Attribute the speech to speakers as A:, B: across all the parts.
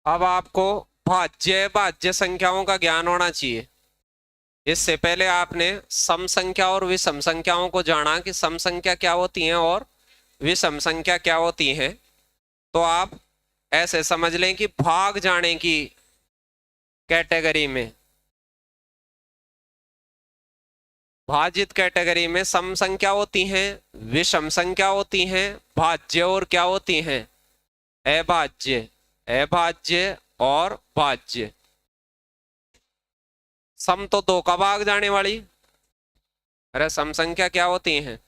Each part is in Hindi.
A: अब आपको भाज्य भाज्य संख्याओं का ज्ञान होना चाहिए। इससे पहले आपने सम संख्या और विषम संख्याओं को जाना कि सम संख्या क्या होती हैं और विषम संख्या क्या होती हैं। तो आप ऐसे समझ लें कि भाग जाने की कैटेगरी में, भाजित कैटेगरी में सम संख्या होती हैं, विषम संख्या होती हैं, भाज्य और क्या होती हैं, अभाज्य। अभाज्य और भाज्य। सम तो दो का भाग जाने वाली, अरे सम संख्या क्या होती हैं,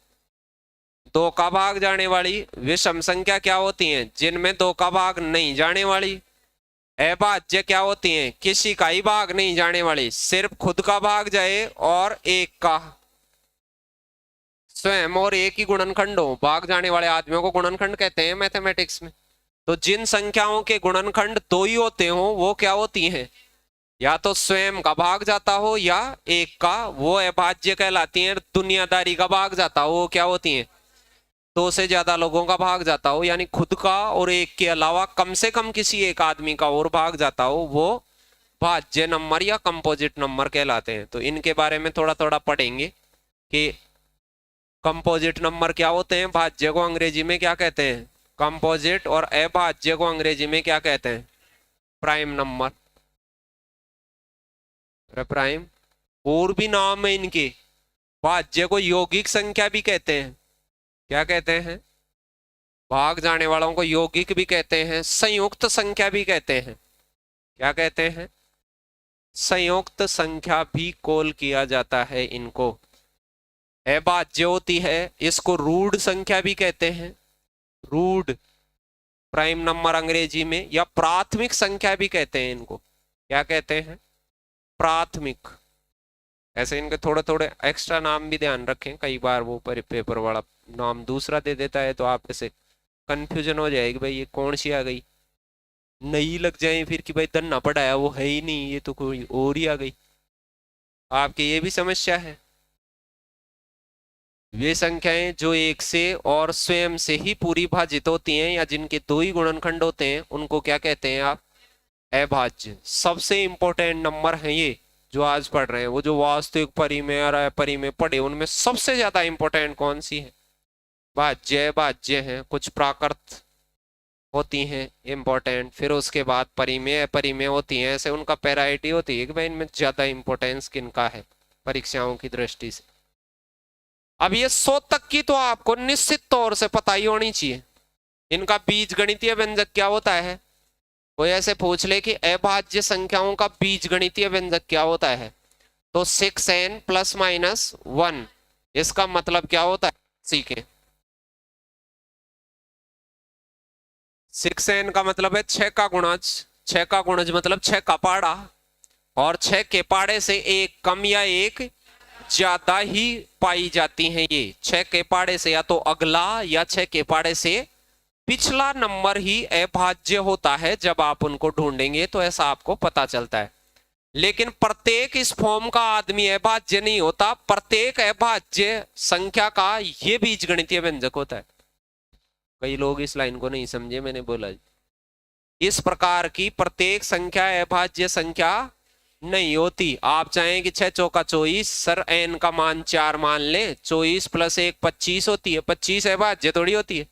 A: दो का भाग जाने वाली। विषम संख्या क्या होती हैं, जिनमें दो का भाग नहीं जाने वाली। अभाज्य क्या होती हैं, किसी का ही भाग नहीं जाने वाली, सिर्फ खुद का भाग जाए और एक का, स्वयं और एक ही गुणनखंड हो, भाग जाने वाले आदमियों को गुणनखंड कहते हैं मैथमेटिक्स में। तो जिन संख्याओं के गुणनखंड दो ही होते हो वो क्या होती हैं, या तो स्वयं का भाग जाता हो या एक का, वो अभाज्य कहलाती हैं। दुनियादारी का भाग जाता हो वो क्या होती हैं, दो से ज्यादा लोगों का भाग जाता हो, यानी खुद का और एक के अलावा कम से कम किसी एक आदमी का और भाग जाता हो, वो भाज्य नंबर या कंपोजिट नंबर कहलाते हैं। तो इनके बारे में थोड़ा थोड़ा पढ़ेंगे कि कंपोजिट नंबर क्या होते हैं, भाज्य को अंग्रेजी में क्या कहते हैं, कंपोजिट, और अभाज्य को अंग्रेजी में क्या कहते हैं, प्राइम नंबर, प्राइम। और भी नाम है इनके, भाज्य को यौगिक संख्या भी कहते हैं। क्या कहते हैं, भाग जाने वालों को यौगिक भी कहते हैं, संयुक्त संख्या भी कहते हैं। क्या कहते हैं, संयुक्त संख्या भी कॉल किया जाता है इनको। अभाज्य होती है, इसको रूढ़ संख्या भी कहते हैं, रूढ़ प्राइम नंबर अंग्रेजी में, या प्राथमिक संख्या भी कहते हैं इनको। क्या कहते हैं, प्राथमिक। ऐसे इनके थोड़े थोड़े एक्स्ट्रा नाम भी ध्यान रखें, कई बार वो पेपर वाला नाम दूसरा दे देता है तो आप ऐसे कंफ्यूजन हो जाएगी, भाई ये कौन सी आ गई, नई लग जाए फिर कि भाई धन्ना पढ़ाया वो है ही नहीं, ये तो कोई और ही आ गई। आपकी ये भी समस्या है। वे संख्याएं जो एक से और स्वयं से ही पूरी भाजित होती हैं या जिनके दो ही गुणनखंड होते हैं उनको क्या कहते हैं आप, अभाज्य। सबसे इंपॉर्टेंट नंबर है ये जो आज पढ़ रहे हैं, वो जो वास्तविक परिमेय और अपरिमेय पढ़े उनमें सबसे ज्यादा इंपॉर्टेंट कौन सी है, भाज्य भाज्य है। कुछ प्राकृत होती हैं इंपॉर्टेंट, फिर उसके बाद परिमेय अपरिमेय होती हैं, ऐसे उनका पैराइटी होती है कि भाई इनमें ज्यादा इंपॉर्टेंस किनका है परीक्षाओं की दृष्टि से। अब ये 100 तक की तो आपको निश्चित तौर से पता ही होनी चाहिए। इनका बीज गणितीय व्यंजक क्या होता है, कोई ऐसे पूछ ले कि अभाज्य संख्याओं का बीज गणितीय व्यंजक क्या होता है, तो 6n प्लस माइनस 1, इसका मतलब क्या होता है सीखें। 6n का मतलब है 6 का गुणज, 6 का गुणज मतलब 6 का पाड़ा, और 6 के पाड़े से एक कम या एक ज्यादा ही पाई जाती हैं। ये 6 के पाड़े से या तो अगला या 6 के पाड़े से पिछला नंबर ही अभाज्य होता है। जब आप उनको ढूंढेंगे तो ऐसा आपको पता चलता है, लेकिन प्रत्येक इस फॉर्म का आदमी अभाज्य नहीं होता, प्रत्येक अभाज्य संख्या का ये बीजगणितीय व्यंजक होता है। कई लोग इस लाइन को नहीं समझे, मैंने बोला इस प्रकार की प्रत्येक संख्या अभाज्य संख्या नहीं होती। आप चाहें कि 6 चौका 24, सर n का मान 4 मान ले, 24 प्लस 1 25 होती है, 25 अभाज्य थोड़ी होती है।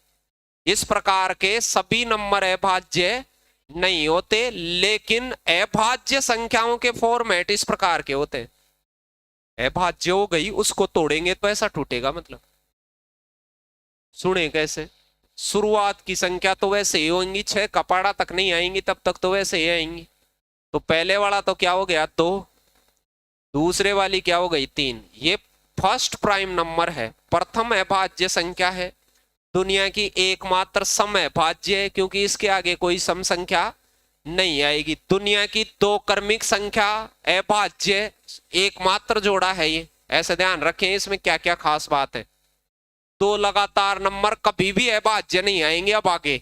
A: इस प्रकार के सभी नंबर अभाज्य नहीं होते, लेकिन अभाज्य संख्याओं के फॉर्मेट इस प्रकार के होते हैं। अभाज्य हो गई, उसको तोड़ेंगे तो ऐसा टूटेगा, मतलब सुने कैसे, शुरुआत की संख्या तो वैसे ही होंगी, 6 कपाड़ा तक नहीं आएंगी तब तक तो वैसे ही आएंगी। तो पहले वाला तो क्या हो गया 2, दूसरे वाली क्या हो गई 3। ये फर्स्ट प्राइम नंबर है, प्रथम अभाज्य संख्या है, दुनिया की एकमात्र सम अभाज्य है, क्योंकि इसके आगे कोई सम संख्या नहीं आएगी। दुनिया की 2 क्रमिक संख्या अभाज्य एकमात्र जोड़ा है ये, ऐसे ध्यान रखें। इसमें क्या क्या खास बात है, 2 लगातार नंबर कभी भी अभाज्य नहीं आएंगे अब आगे,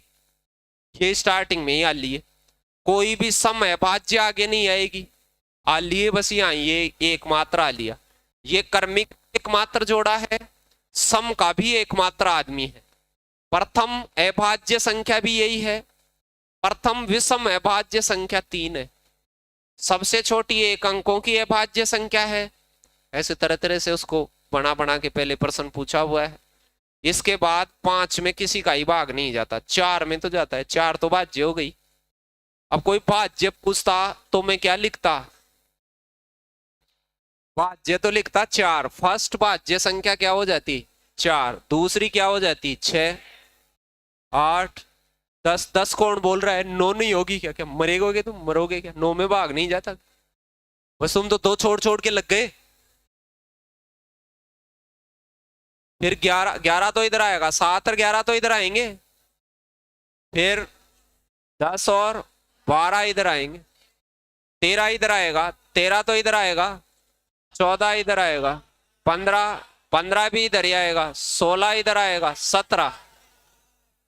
A: ये स्टार्टिंग में ही आ लिए। कोई भी सम अभाज्य आगे नहीं आएगी, आ लिए बस यहाँ ये एकमात्र आ लिया। ये क्रमिक एकमात्र जोड़ा है, सम का भी एकमात्र आदमी है। प्रथम अभाज्य संख्या भी यही है, प्रथम विषम अभाज्य संख्या 3 है, सबसे छोटी एक अंकों की अभाज्य संख्या है। ऐसे तरह तरह से उसको बना बना के पहले प्रश्न पूछा हुआ है। इसके बाद 5 में किसी का ही भाग नहीं जाता, 4 में तो जाता है, 4 तो भाज्य हो गई। अब कोई भाज्य पूछता तो मैं क्या लिखता, भाज्य तो लिखता 4। फर्स्ट भाज्य संख्या क्या हो जाती 4, दूसरी क्या हो जाती 6, 8, 10। 10 कौन बोल रहा है, 9 नहीं होगी क्या, क्या मरेगोगे तुम, मरोगे क्या, 9 में भाग नहीं जाता। बस तुम तो 2 छोड़ छोड़ के लग गए। फिर 11, 11 तो इधर आएगा, 7 और 11 तो इधर आएंगे, फिर 10 और 12 इधर आएंगे, 13 इधर आएगा, 13 तो इधर आएगा, 14 इधर आएगा, 15, 15 भी इधर ही आएगा, 16 इधर आएगा, 17।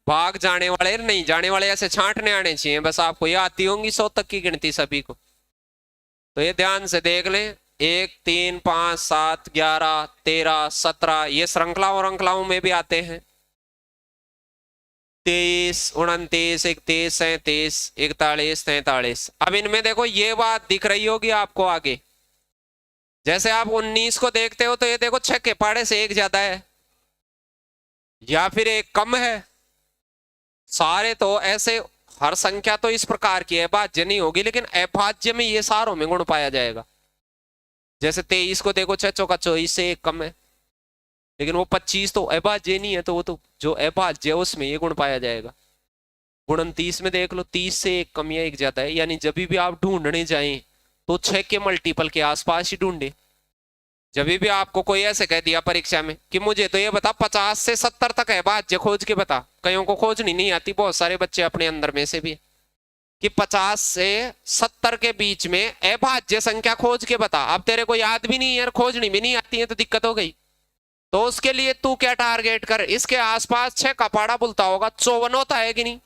A: भाग जाने वाले नहीं, जाने वाले ऐसे छांटने आने चाहिए। बस आपको ये आती होंगी 100 तक की गिनती सभी को, तो ये ध्यान से देख लें। 1, 3, 5, 7, 11, 13, 17, ये श्रृंखलाओं श्रृंखलाओं में भी आते हैं। 23, 29, 31, 37, 41, 43। अब इनमें देखो ये बात दिख रही होगी आपको आगे, जैसे आप 19 को देखते हो तो ये देखो 6 के पहाड़े से 1 ज्यादा है या फिर 1 कम है। सारे तो ऐसे, हर संख्या तो इस प्रकार की अभाज्य नहीं होगी, लेकिन अभाज्य में ये सारों में गुण पाया जाएगा। जैसे 23 को देखो 6 चौका 24 से 1 कम है, लेकिन वो 25 तो अभाज्य नहीं है, तो वो तो जो अभाज्य है उसमें ये गुण पाया जाएगा। गुणन 30 में देख लो, 30 से 1 कम या 1 ज्यादा है, यानी जब भी आप ढूंढने जाएं तो 6 के मल्टीपल के आसपास ही ढूंढे। जब भी आपको कोई ऐसे कह दिया परीक्षा में कि मुझे तो ये बता 50 से 70 तक है भाज्य खोज के बता, कईयों को खोजनी नहीं आती, बहुत सारे बच्चे अपने अंदर में से भी, कि 50 से 70 के बीच में अभाज्य संख्या खोज के बता। अब तेरे को याद भी नहीं है, खोजनी भी नहीं आती है, तो दिक्कत हो गई। तो उसके लिए तू क्या टारगेट कर, इसके आसपास 6 का पाड़ा बुलता होगा, 54 होता है कि नहीं,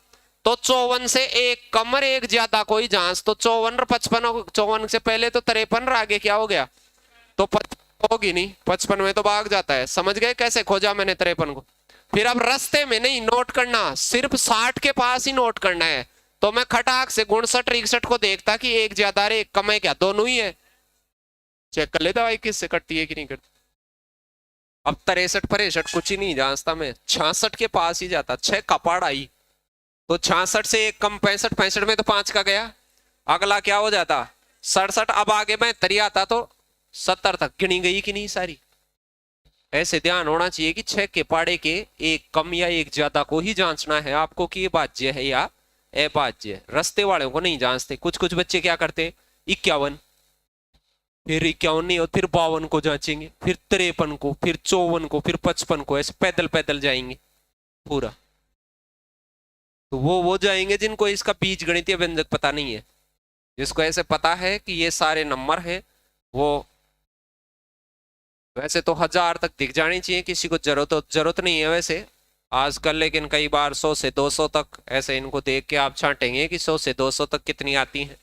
A: तो 54 से 1 कम और 1 ज्यादा कोई जांच, तो 54 और 55, 54 से पहले तो 53 और आगे क्या हो गया, तो 55 होगी नहीं, 55 में तो भाग जाता है। समझ गए कैसे खोजा मैंने 53 को। फिर अब रास्ते में नहीं नोट करना, सिर्फ 60 के पास ही नोट करना है। तो मैं खटाक से 59 61 को देखता कि 1 ज्यादा है 1 कम है, क्या दोनों ही है, चेक कर लेता भाई किससे कटती है कि नहीं कटती। अब 63 63 कुछ ही नहीं जांचता मैं, 66 के पास ही जाता, 6 कपाड़ आई, तो 66 से 1 कम 65, 65 में तो 5 का गया, अगला क्या हो जाता 67, अब आगे मैं तरी आता तो 70 तक गिनी गई कि नहीं सारी। ऐसे ध्यान होना चाहिए कि 6 के पाड़े के 1 कम या 1 ज्यादा को ही जांचना है आपको कि ये भाज्य है या अभाज्य। रस्ते वालों को नहीं जांचते। कुछ कुछ बच्चे क्या करते 51, फिर 51 नहीं, और फिर 52 को जांचेंगे, फिर 53 को, फिर 54 को, फिर 55 को, ऐसे पैदल पैदल जाएंगे पूरा। तो वो जाएंगे जिनको इसका बीज गणितीय व्यंजक पता नहीं है। जिसको ऐसे पता है कि ये सारे नंबर है, वो वैसे तो 1000 तक दिख जानी चाहिए, किसी को जरूरत नहीं है वैसे आजकल, लेकिन कई बार 100 से 200 तक ऐसे इनको देख के आप छांटेंगे कि 100 से 200 तक कितनी आती हैं।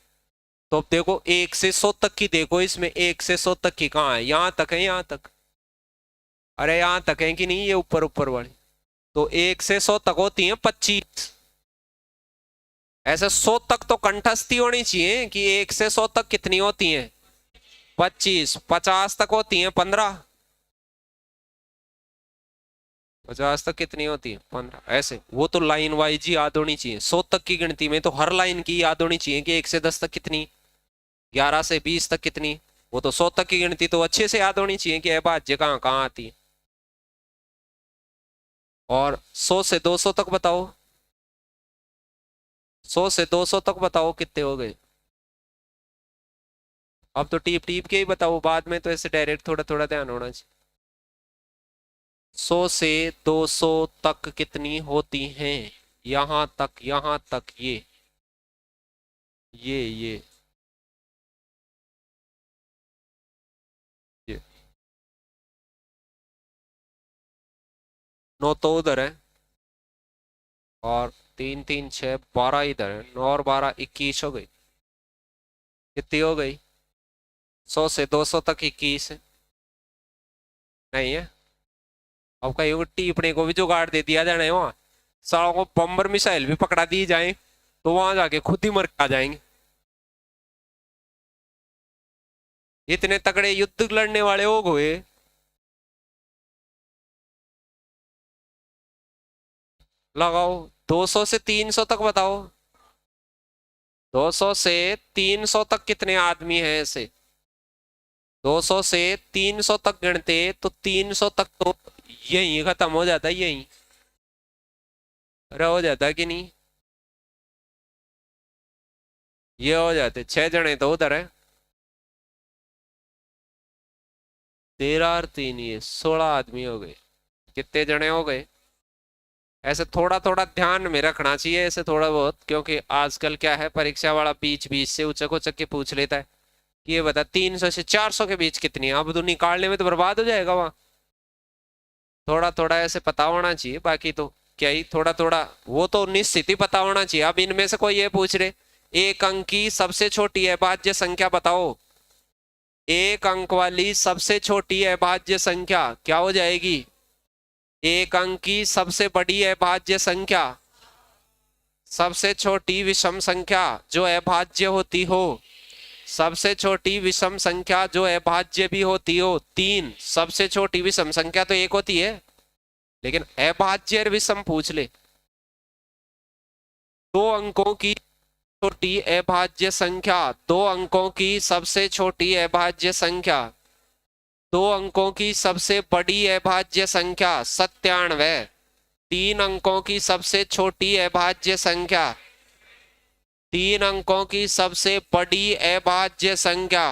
A: तो अब देखो 1 से 100 तक की देखो, इसमें 1 से 100 तक की कहाँ है, यहाँ तक है, यहाँ तक, अरे यहाँ तक है कि नहीं, ये ऊपर ऊपर वाली। तो 1 से 100 तक होती है 25, ऐसे 100 तक तो कंठस्थी होनी चाहिए कि 1 से 100 तक कितनी होती है 25, 50 तक होती है 15, 50 तक कितनी होती है 15, ऐसे वो तो लाइन वाइज ही याद होनी चाहिए। 100 तक की गिनती में तो हर लाइन की याद होनी चाहिए कि 1 से 10 तक कितनी, 11 से 20 तक कितनी, वो तो 100 तक की गिनती तो अच्छे से याद होनी चाहिए कि अभाज्य कहाँ कहाँ आती है। और 100 से 200 तक बताओ, 100 से 200 तक बताओ कितने हो गए। अब तो टीप टीप के ही बताओ, बाद में तो ऐसे डायरेक्ट थोड़ा थोड़ा ध्यान होना चाहिए। 100 से 200 तक कितनी होती हैं, यहां तक, यहां तक, ये 9 तो उधर है, और 3 3 6 12 इधर है, 9 और 12 21 हो गई। कितनी हो गई 100 से 200 तक 21 है, नहीं है। अब कहीं टिप्पणी को भी जुगाड़ दे दिया जाना है, वहां सालों को बम्बर मिसाइल भी पकड़ा दी जाए तो वहां जाके खुद ही मर के आ जाएंगे। इतने तगड़े युद्ध लड़ने वाले हो गए। लगाओ 200 से 300 तक बताओ। 200 से 300 तक कितने आदमी हैं ऐसे? 200 से 300 तक गिनते तो 300 तक तो यही खत्म हो जाता है, यही। अरे हो जाता कि नहीं? ये हो जाते 6 जने तो उधर है। 13 और 3 ये 16 आदमी हो गए। कितने जने हो गए? ऐसे थोड़ा थोड़ा ध्यान में रखना चाहिए ऐसे थोड़ा बहुत, क्योंकि आजकल क्या है, परीक्षा वाला बीच बीच से उचक उचक के पूछ लेता है कि ये बता 300 से 400 के बीच कितनी है। अब तो निकालने में तो बर्बाद हो जाएगा वहां। थोड़ा थोड़ा ऐसे पता होना चाहिए, बाकी तो क्या ही थोड़ा थोड़ा, वो तो निश्चित ही पता होना चाहिए। अब इनमें से कोई ये पूछ रहे एक अंक की सबसे छोटी अभाज्य संख्या बताओ, एक अंक वाली सबसे छोटी अभाज्य संख्या क्या हो जाएगी? एक अंक की सबसे बड़ी अभाज्य संख्या, सबसे छोटी विषम संख्या जो अभाज्य होती हो, सबसे छोटी विषम संख्या जो अभाज्य भी होती हो 3। सबसे छोटी विषम संख्या तो 1 होती है, लेकिन अभाज्य और विषम पूछ ले। 2 अंकों की छोटी अभाज्य संख्या, 2 अंकों की सबसे छोटी अभाज्य संख्या, 2 अंकों की सबसे बड़ी अभाज्य संख्या 97, 3 अंकों की सबसे छोटी अभाज्य संख्या, 3 अंकों की सबसे बड़ी अभाज्य संख्या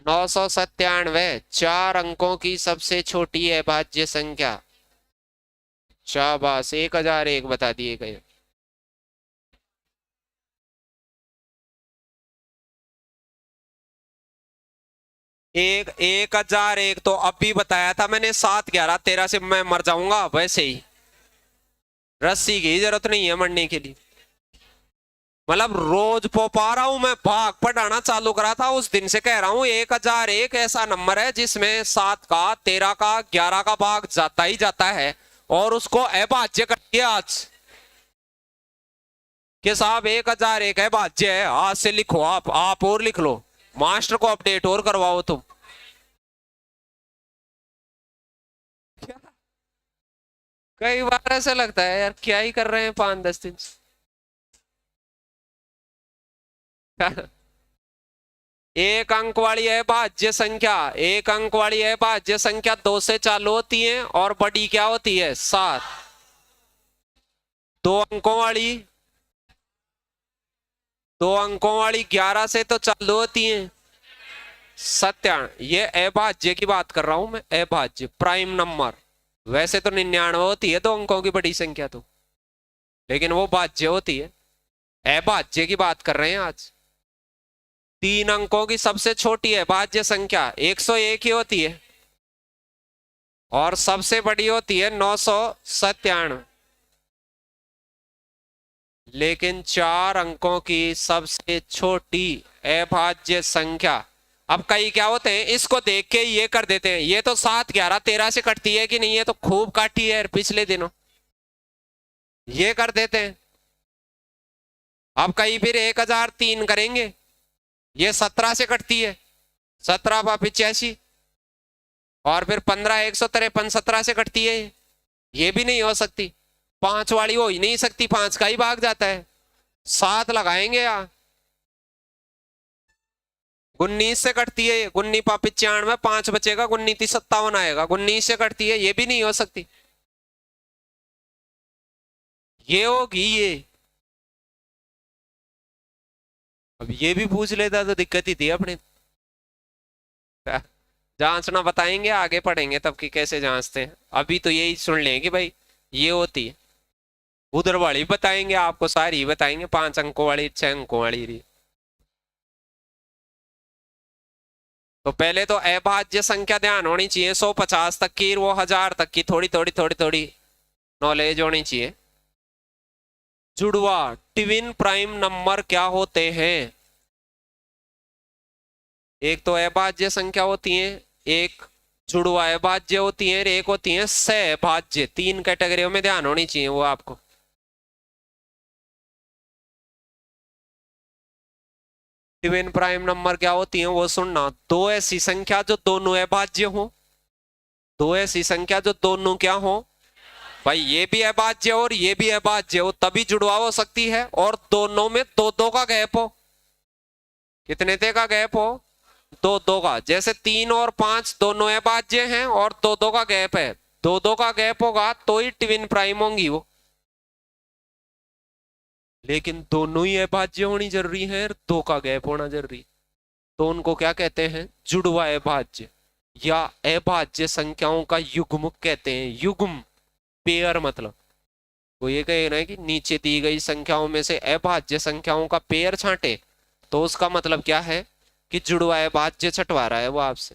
A: 997, 4 अंकों की सबसे छोटी अभाज्य संख्या। शाबाश, 1001 बता दिए गए। एक 1001 तो अभी बताया था मैंने, 7 11 13 से मैं मर जाऊंगा वैसे ही। रस्सी की जरूरत नहीं है मरने के लिए। मतलब रोज पा रहा हूं मैं, भाग पढ़ाना चालू करा था उस दिन से कह रहा हूं 1001 ऐसा नंबर है जिसमें 7 का 13 का 11 का भाग जाता ही जाता है, और उसको अभाज्य कर दिया आज कि साहब 1001 अभाज्य है। आज से लिखो, आप और लिख लो, मास्टर को अपडेट और करवाओ तुम। क्या? कई बार ऐसा लगता है यार क्या ही कर रहे हैं 5-10 दिन से। एक अंक वाली अभाज्य संख्या, एक अंक वाली अभाज्य संख्या 2 से चालू होती है और बड़ी क्या होती है 7। 2 अंकों वाली, 2 अंकों वाली 11 से तो चालू होती है 97। ये अभाज्य की बात कर रहा हूं मैं, अभाज्य प्राइम नंबर। वैसे तो 99 होती है 2 अंकों की बड़ी संख्या तो, लेकिन वो भाज्य होती है। अभाज्य की बात कर रहे हैं आज। 3 अंकों की सबसे छोटी अभाज्य संख्या 101 ही होती है, और सबसे बड़ी होती है 997। लेकिन 4 अंकों की सबसे छोटी अभाज्य संख्या, अब कई क्या होते हैं इसको देख के ये कर देते हैं, ये तो 7 11 13 से कटती है कि नहीं, ये तो खूब काटी है पिछले दिनों, ये कर देते हैं। अब कई फिर 1003 करेंगे, ये 17 से कटती है, 17 पा 85, और फिर 15 153 17 से कटती है, ये भी नहीं हो सकती। 5 वाली हो ही नहीं सकती, 5 का ही भाग जाता है। 7 लगाएंगे यहाँ, 19 से कटती है, 19 पा 95, 5 बचेगा, 19 57 आएगा, 19 से कटती है, ये भी नहीं हो सकती, ये होगी ये। अब ये भी पूछ लेता तो दिक्कत ही थी अपने। जांचना बताएंगे, आगे पढ़ेंगे तब कि कैसे जांचते हैं। अभी तो यही सुन लेंगे भाई ये होती है, उधर वाली बताएंगे आपको, सारी बताएंगे, 5 अंकों वाली 6 अंकों वाली रही। तो पहले तो अभाज्य संख्या ध्यान होनी चाहिए 150 तक की, वो 1000 तक की थोड़ी थोड़ी थोड़ी थोड़ी नॉलेज होनी चाहिए। जुड़वा ट्विन प्राइम नंबर क्या होते हैं? एक तो अभाज्य संख्या होती है, एक जुड़वा अभाज्य होती है, एक होती है सहभाज्य। 3 कैटेगरियों में ध्यान होनी चाहिए वो आपको। ट्विन प्राइम नंबर क्या होती है वो सुनना। दो ऐसी संख्या जो दोनों अभाज्य हो, दो ऐसी संख्या जो दोनों क्या हो भाई, ये भी अभाज्य और ये भी अभाज्य हो तभी जुड़वा हो सकती है, और दोनों में दो दो का गैप हो। कितने ते का गैप हो? दो दो का। जैसे 3 और 5 दोनों अभाज्य हैं और दो दो का गैप है, दो दो का गैप होगा तो ही ट्विन प्राइम होंगी वो। लेकिन दोनों ही अभाज्य होनी जरूरी है, दो का गैप होना जरूरी, तो उनको क्या कहते हैं? जुड़वा अभाज्य या अभाज्य संख्याओं का युग्म कहते हैं। युग्म, पेयर मतलब वो ये कहे ना कि नीचे दी गई संख्याओं में से अभाज्य संख्याओं का पेयर छांटे, तो उसका मतलब क्या है कि जुड़वा अभाज्य छटवा रहा है वो आपसे।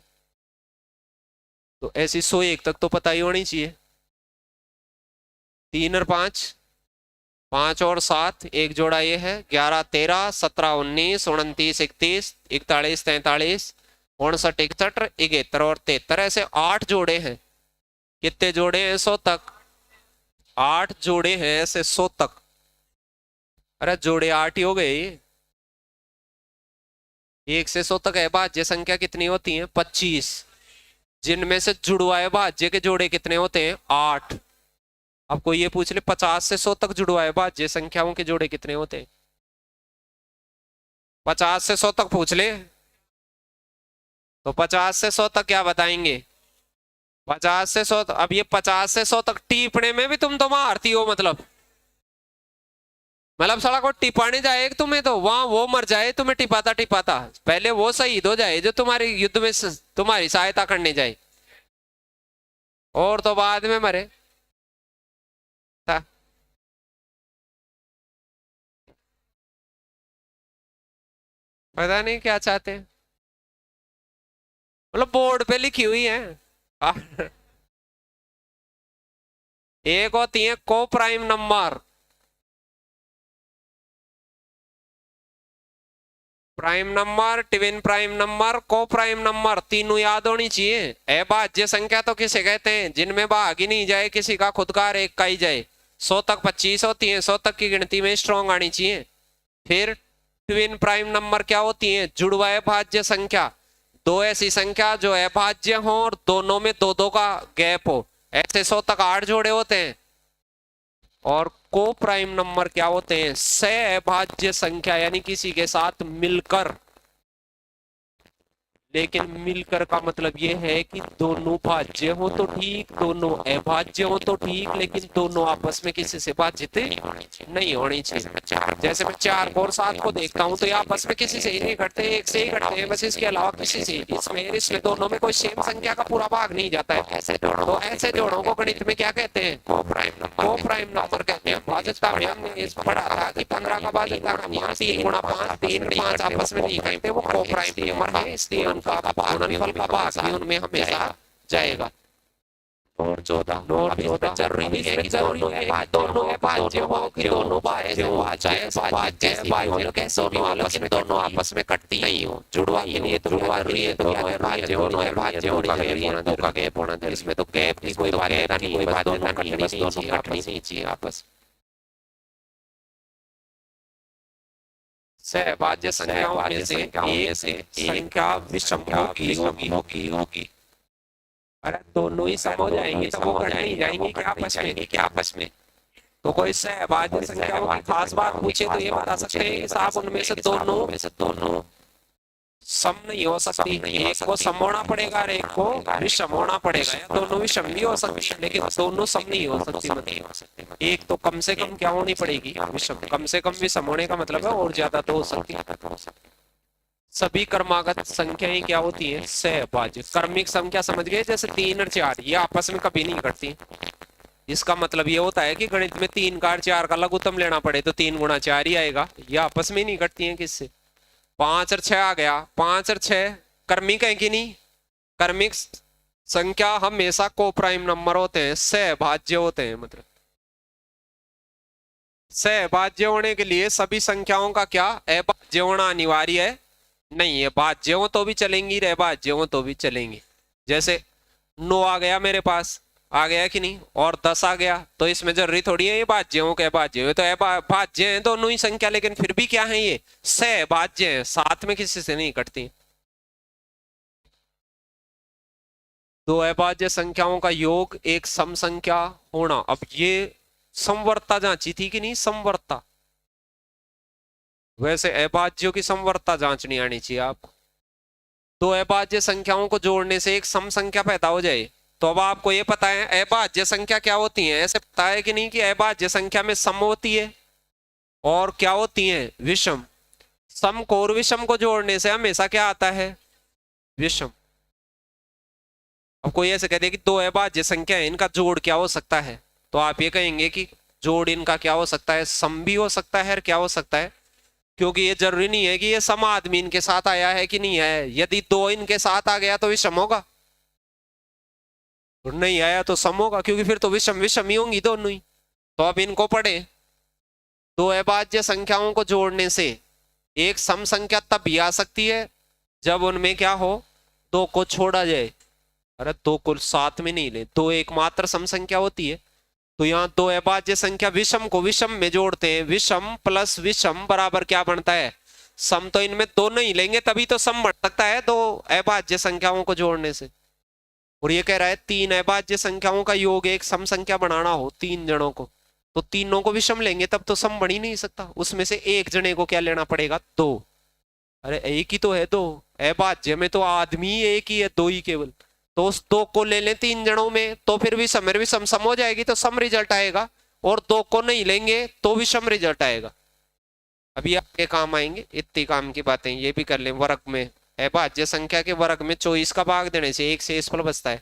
A: तो ऐसी 101 तक तो पता ही होनी चाहिए। 3 और 5, 5 और 7 एक जोड़ा ये है, 11 13 17 19 29 31 41 43 59 61 71 और 73, ऐसे 8 जोड़े हैं। कितने जोड़े हैं? 100 तक। 8 जोड़े हैं ऐसे 100 तक। अरे जोड़े 8 ही हो गए। 1 से 100 तक अभाज्य संख्या कितनी होती है? 25, जिनमें से जुड़वा अभाज्य के जोड़े कितने होते हैं? 8। अब कोई ये पूछ ले 50 से 100 तक जुड़वा अभाज्य संख्याओं के जोड़े कितने होते हैं? 50 से 100 तक पूछ ले तो 50 से 100 तक क्या बताएंगे? 50 से 100। अब ये 50 से 100 तक टीपने में भी तुम तो मारती हो, मतलब साला को टिपाने जाए तुम्हें तो वहां वो मर जाए तुम्हें टिपाता टिपाता, पहले वो शहीद हो जाए जो तुम्हारे युद्ध में तुम्हारी सहायता करने जाए, और तो बाद में मरे था। पता नहीं क्या चाहते हैं, मतलब बोर्ड पे लिखी हुई है। एक होती है को prime number, prime number, twin prime number, को प्राइम नंबर, तीनों याद होनी चाहिए। अभाज्य संख्या तो किसे कहते हैं? जिनमें भाग ही नहीं जाए किसी का, खुद का एक का ही जाए। 100 तक 25 होती है, 100 तक की गिनती में स्ट्रॉन्ग आनी चाहिए। फिर ट्विन प्राइम नंबर क्या होती है? जुड़वा अभाज्य संख्या, दो ऐसी संख्या जो अभाज्य हो और दोनों में दो दो का गैप हो, ऐसे 100 तक 8 जोड़े होते हैं। और को प्राइम नंबर क्या होते हैं? सहअभाज्य संख्या, यानी किसी के साथ मिलकर, लेकिन मिलकर का मतलब ये है कि दोनों भाज्य हो तो ठीक, दोनों अभाज्य हो तो ठीक, लेकिन दोनों आपस में किसी से भाज्यते नहीं होनी चाहिए। जैसे मैं 4 को और 7 को देखता हूँ तो ये आपस में किसी से ही नहीं घटते, एक से ही घटते हैं बस, इसके अलावा किसी से। इसमें दोनों में कोई सेम संख्या का पूरा भाग नहीं जाता है। तो ऐसे जोड़ों को गणित में क्या कहते हैं? को प्राइम नंबर कहते हैं। भाजकता में हमने पढ़ा था कि 15 का भाजकता का 3 गुणा 5, 3 5 आपस में नहीं कहते, वो को प्राइम नंबर है, इसलिए उनका गुणनफल का भाग भी उनमें हमेशा जाएगा। और 14 जरूरी नहीं है कि दोनों अभाज्य हो, कि दोनों भाज्य हो, दोनों आपस में कटती नहीं हो। जुड़वा के लिए तो जुड़वा रही है, दोनों अभाज्य होना जरूरी है, दो का गैप होना जरूरी। इसमें तो गैप की कोई बाध्यता नहीं, कोई बाध्यता नहीं, बस दोनों कटनी नहीं चाहिए आपस। सहभाज्य संख्याओं में से एक संख्या विषम होगी। अरे दोनों ही सम हो जाएंगे तो वो घट नहीं जाएंगे क्या आपस में? तो कोई सहभाज्य संख्याओं की खास बात पूछे तो ये बता सकते हैं कि साहब उनमें से दोनों सम नहीं हो सकती, एक को सम होना पड़ेगा और एक को विषम होना पड़ेगा, या दोनों विषम भी हो सकती है लेकिन दोनों सम नहीं हो सकती। मतलब एक तो कम से कम क्या होनी पड़ेगी? विषम। कम से कम विषम होने का मतलब है और ज्यादा तो हो सकती है। सभी क्रमागत संख्याएं क्या होती है? सहभाज्य। क्रमिक संख्या समझ गए, जैसे 3 और 4 ये आपस में कभी नहीं घटती। इसका मतलब ये होता है कि गणित में 3 का और 4 का लघुत्तम लेना पड़े तो 3 गुणा 4 ही आएगा, ये आपस में नहीं घटती है किससे। 5 और 6 आ गया, 5 और 6 क्रमिक है कि नहीं? क्रमिक संख्या हमेशा को प्राइम नंबर होते हैं, सहभाज्य होते हैं। मतलब सहभाज्य होने के लिए सभी संख्याओं का क्या अभाज्य होना अनिवार्य है? नहीं है। भाज्य हो तो भी चलेंगी, अभाज्य हो तो भी चलेंगी। जैसे 9 आ गया मेरे पास, आ गया कि नहीं, और 10 आ गया, तो इसमें जरूरी थोड़ी है ये भाज्य हो क्या भाज्य हो, तो भाज्य है दोनों ही संख्या, लेकिन फिर भी क्या है ये सहभाज्य है, साथ में किसी से नहीं कटती। दो अभाज्य संख्याओं का योग एक सम संख्या होना। अब ये समवर्तता जांची थी कि नहीं, समवर्तता, वैसे अभाज्यों की समवर्तता जांचनी आनी चाहिए आपको। दो अभाज्य संख्याओं को जोड़ने से एक सम संख्या पैदा हो जाए, तो अब आपको ये पता है अभाज्य संख्या क्या होती है, ऐसे पता है कि नहीं कि अभाज्य संख्या में सम होती है और क्या होती है, विषम। सम को और विषम को जोड़ने से हमेशा क्या आता है, विषम। अब कोई ऐसे कहते हैं कि दो अभाज्य संख्या है, इनका जोड़ क्या हो सकता है, तो आप ये कहेंगे कि जोड़ इनका क्या हो सकता है, सम भी हो सकता है और क्या हो सकता है, क्योंकि ये जरूरी नहीं है कि ये सम आदमी इनके साथ आया है कि नहीं है, यदि दो इनके साथ आ गया तो विषम होगा, और नहीं आया तो सम होगा, क्योंकि फिर तो विषम विषम ही होंगी दोनों ही। तो अब इनको पढ़े, दो अभाज्य संख्याओं को जोड़ने से एक सम संख्या तब भी आ सकती है जब उनमें क्या हो, दो को छोड़ा जाए। अरे दो को साथ में नहीं ले, दो एकमात्र सम संख्या होती है, तो यहाँ दो अभाज्य संख्या विषम को विषम में जोड़ते हैं, विषम प्लस विषम बराबर क्या बनता है, सम। तो इनमें दो नहीं लेंगे तभी तो सम बन सकता है दो अभाज्य संख्याओं को जोड़ने से। और ये कह रहा है तीन अभाज्य संख्याओं का योग एक सम संख्या बनाना हो तीन जनों को, तो तीनों को विषम लेंगे तब तो सम बन ही नहीं सकता, उसमें से एक जने को क्या लेना पड़ेगा, दो। अरे एक ही तो है दो, अभाज्य में तो आदमी एक ही है, दो ही केवल, तो उस दो को ले लें तीन जनों में तो फिर भी सम विषम सम हो जाएगी, तो सम रिजल्ट आएगा, और दो को नहीं लेंगे तो विषम रिजल्ट आएगा। अभी आपके काम आएंगे इतनी काम की बातें, ये भी कर लें। वर्ग में अभाज्य संख्या के वर्ग में 24 का भाग देने से एक शेषफल बचता है।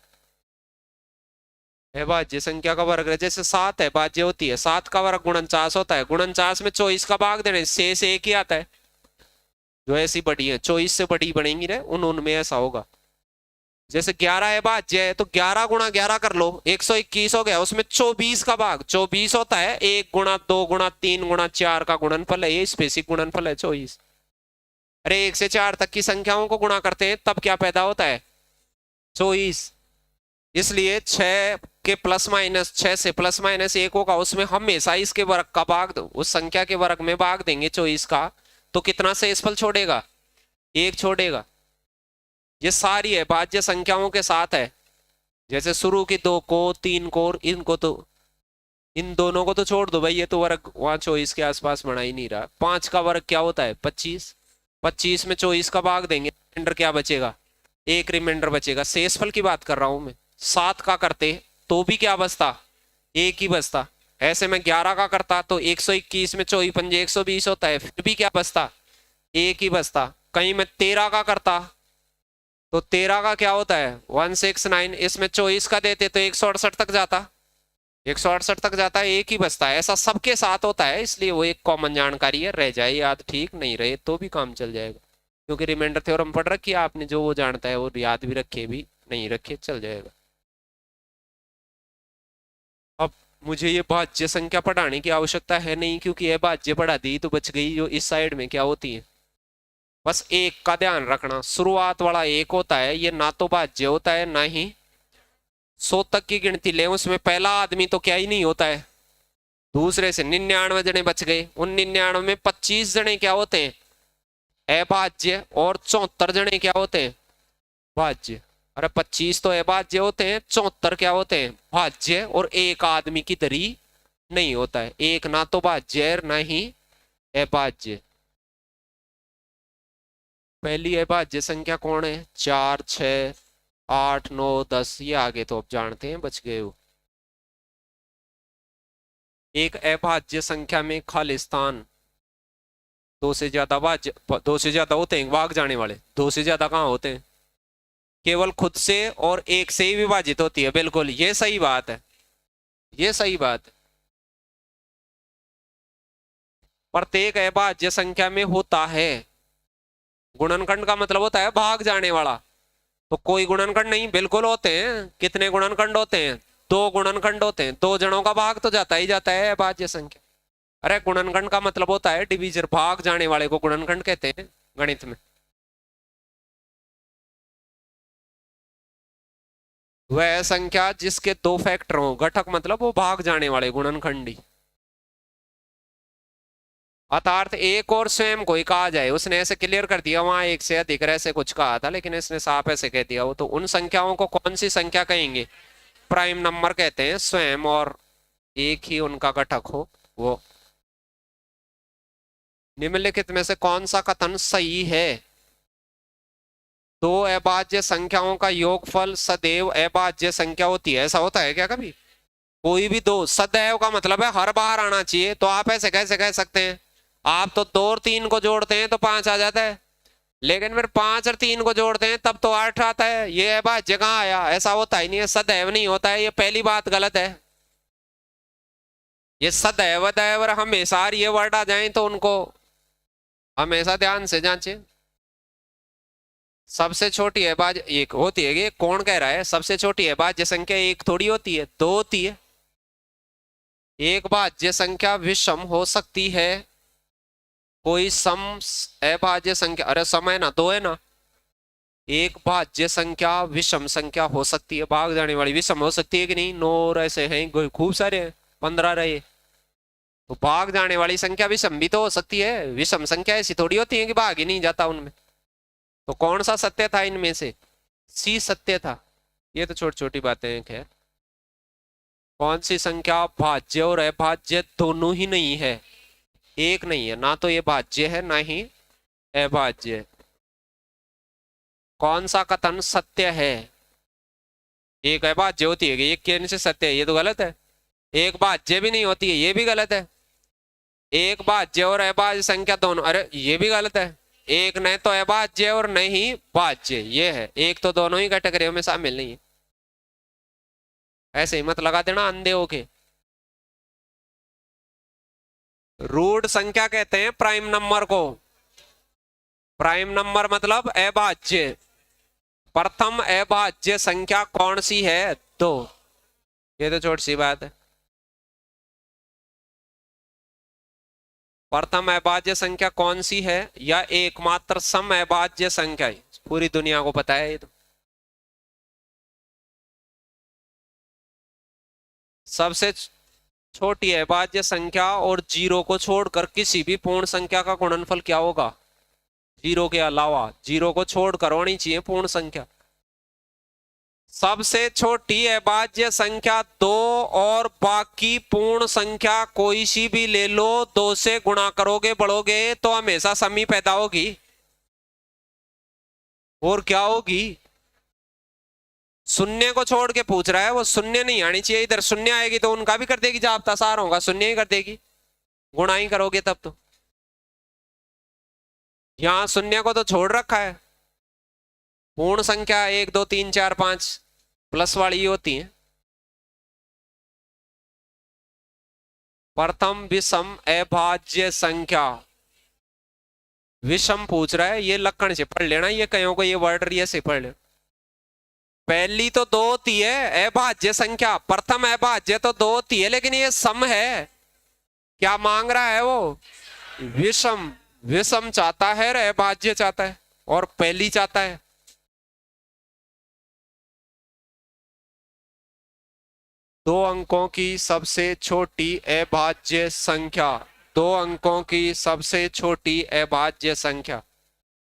A: अभाज्य संख्या का वर्ग जैसे 7 है भाज्य होती है, 7 का वर्ग 49 होता है, 49 में 24 का भाग देने से शेष एक ही आता है। जो ऐसी बड़ी है 24 से बड़ी बनेंगी ना उनमें ऐसा होगा। जैसे 11 अभाज्य है तो 11 गुणा 11 कर लो, 121 हो गया, उसमें 24 का भाग 24 होता है, 1 गुणा 2 गुणा 3 गुणा 4 का गुणनफल है, ये स्पेसिफिक गुणनफल है 24। अरे 1 से 4 तक की संख्याओं को गुणा करते हैं तब क्या पैदा होता है, 24। इसलिए 6 के प्लस माइनस 6 से प्लस माइनस 1 होगा, उसमें हमेशा इसके वर्ग का भाग उस संख्या के वर्ग में भाग देंगे 24 का, तो कितना शेषफल छोड़ेगा, एक छोड़ेगा। ये सारी अभाज्य संख्याओं के साथ है, जैसे शुरू की 2 को 3 को और इनको, तो इन दोनों को तो छोड़ दो भाई, ये तो वर्ग वहां 24 के आसपास बना ही नहीं रहा। 5 का वर्ग क्या होता है 25, 25 में 24 का भाग देंगे, रिमाइंडर क्या बचेगा, एक रिमाइंडर बचेगा। शेषफल की बात कर रहा हूं मैं, 7 का करते तो भी क्या बचता, एक ही बचता। ऐसे में 11 का करता तो 121 में 24 पंजे 120 होता है, फिर भी क्या बचता, एक ही बचता। कहीं मैं 13 का करता तो 13 का क्या होता है 169, इसमें 24 का देते तो 168 तक जाता, 168 तक जाता है, एक ही बचता है। ऐसा सबके साथ होता है, इसलिए वो एक कॉमन जानकारी है, रह जाए याद ठीक, नहीं रहे तो भी काम चल जाएगा, क्योंकि रिमाइंडर थ्योरम पढ़ रखी है आपने, जो वो जानता है वो याद भी रखे भी नहीं रखे चल जाएगा। अब मुझे ये भाज्य संख्या पढ़ाने की आवश्यकता है नहीं, क्योंकि ये भाज्य पढ़ा दी तो बच गई, जो इस साइड में क्या होती है, बस एक का ध्यान रखना, शुरुआत वाला एक होता है, ये ना तो भाज्य होता है ना ही 100 तक की गिनती ले, उसमें पहला आदमी तो क्या ही नहीं होता है, दूसरे से 99 जने बच गए, उन 99 में 25 जने क्या होते हैं अभाज्य और 74 जने क्या होते हैं भाज्य। अरे 25 तो अभाज्य होते हैं, 74 क्या होते हैं भाज्य, और एक आदमी की दरी नहीं होता है, एक ना तो भाज्य ना ही अभाज्य। पहली अभाज्य संख्या कौन है, 4 6 8 9 10, ये आगे तो अब जानते हैं, बच गए हो। एक अभाज्य संख्या में खालिस्तान, दो से ज्यादा भाज्य, दो से ज्यादा होते हैं भाग जाने वाले, दो से ज्यादा कहाँ होते हैं, केवल खुद से और एक से ही विभाजित होती है, बिल्कुल ये सही बात है, ये सही बात है। प्रत्येक अभाज्य संख्या में होता है, गुणनखंड का मतलब होता है भाग जाने वाला, तो कोई गुणनखंड नहीं, बिल्कुल होते हैं। कितने गुणनखंड होते हैं, दो गुणनखंड होते हैं, दो जनों का भाग तो जाता ही जाता है अभाज्य संख्या। अरे गुणनखंड का मतलब होता है डिवीजर, भाग जाने वाले को गुणनखंड कहते हैं गणित में। वह संख्या जिसके दो फैक्टर हो, घटक मतलब वो भाग जाने वाले गुणनखंडी, अर्थात एक और स्वयं को ही कहा जाए। उसने ऐसे क्लियर कर दिया, वहां एक से अधिक ऐसे कुछ कहा था, लेकिन इसने साफ ऐसे कह दिया। वो तो उन संख्याओं को कौन सी संख्या कहेंगे? प्राइम नंबर कहते हैं स्वयं, और एक ही उनका घटक हो वो। निम्नलिखित में से कौन सा कथन सही है? दो अभाज्य संख्याओं का योगफल सदैव अभाज्य संख्या होती है। ऐसा होता है क्या कभी? कोई भी दो, सदैव का मतलब है हर बार आना चाहिए। तो आप ऐसे कैसे कह सकते हैं? आप तो 2 और 3 को जोड़ते हैं तो 5 आ जाता है, लेकिन फिर 5 और 3 को जोड़ते हैं तब तो 8 आता है। ये अभाज्य कहाँ आया? ऐसा होता ही नहीं है, सदैव नहीं होता है। ये पहली बात गलत है। ये सदैव दैव और हमेशा ये वर्ड आ जाए तो उनको हमेशा ध्यान से जांचें। सबसे छोटी अभाज्य एक होती है, ये कौन कह रहा है? सबसे छोटी अभाज्य संख्या एक थोड़ी होती है, दो होती है। एक भाज्य संख्या विषम हो सकती है, कोई सम अभाज्य संख्या, अरे सम है ना, दो है ना। एक भाज्य संख्या विषम संख्या हो सकती है, भाग जाने वाली विषम हो सकती है कि नहीं? 9 और ऐसे हैं खूब सारे हैं, 15 रहे। तो भाग जाने वाली संख्या विषम भी तो हो सकती है। विषम संख्या ऐसी थोड़ी होती है कि भाग ही नहीं जाता उनमें। तो कौन सा सत्य था इनमें से? सी सत्य था। ये तो छोटी छोटी बातें हैं खैर। कौन सी संख्या भाज्य और अभाज्य दोनों ही नहीं है? एक नहीं है ना, तो ये भाज्य है ना ही अभाज्य है। कौन सा कथन सत्य है? एक अभाज्य होती है, एक कहने से सत्य है, ये तो गलत है। एक भाज्य भी नहीं होती है, ये भी गलत है। एक भाज्य और अभाज्य संख्या दोनों, अरे ये भी गलत है। एक नहीं तो अभाज्य और नहीं भाज्य, ये है। एक तो दोनों ही कैटेगरी में शामिल नहीं है। ऐसे ही मत लगा देना अंधे होके। रूट संख्या कहते हैं प्राइम नंबर को। प्राइम नंबर मतलब अभाज्य। प्रथम अभाज्य संख्या कौन सी है? दो। ये तो छोटी सी बात है। प्रथम अभाज्य संख्या कौन सी है? या एकमात्र सम अभाज्य संख्या है, पूरी दुनिया को पता है ये तो। सबसे छोटी अभाज्य संख्या और जीरो को छोड़कर किसी भी पूर्ण संख्या का गुणनफल क्या होगा? जीरो के अलावा, जीरो को छोड़कर होनी चाहिए पूर्ण संख्या। सबसे छोटी अभाज्य संख्या दो, और बाकी पूर्ण संख्या कोई सी भी ले लो, दो से गुणा करोगे बढ़ोगे तो हमेशा समी पैदा होगी। और क्या होगी? शून्य को छोड़ के पूछ रहा है, वो शून्य नहीं आनी चाहिए इधर। शून्य आएगी तो उनका भी कर देगी, जाबता सार होगा शून्य ही कर देगी, गुणा ही करोगे तब तो। यहां शून्य को तो छोड़ रखा है। पूर्ण संख्या 1 2 3 4 5 प्लस वाली ही होती है। प्रथम विषम अभाज्य संख्या, विषम पूछ रहा है, ये लक्षण से पढ़ लेना, ये कहीं को ये वर्ड रिय से पढ़ ले। पहली तो दो होती है अभाज्य संख्या, प्रथम अभाज्य तो दो होती है, लेकिन ये सम है। क्या मांग रहा है वो? विषम। विषम चाहता है और अभाज्य चाहता है, और पहली चाहता है। दो अंकों की सबसे छोटी अभाज्य संख्या, दो अंकों की सबसे छोटी अभाज्य संख्या।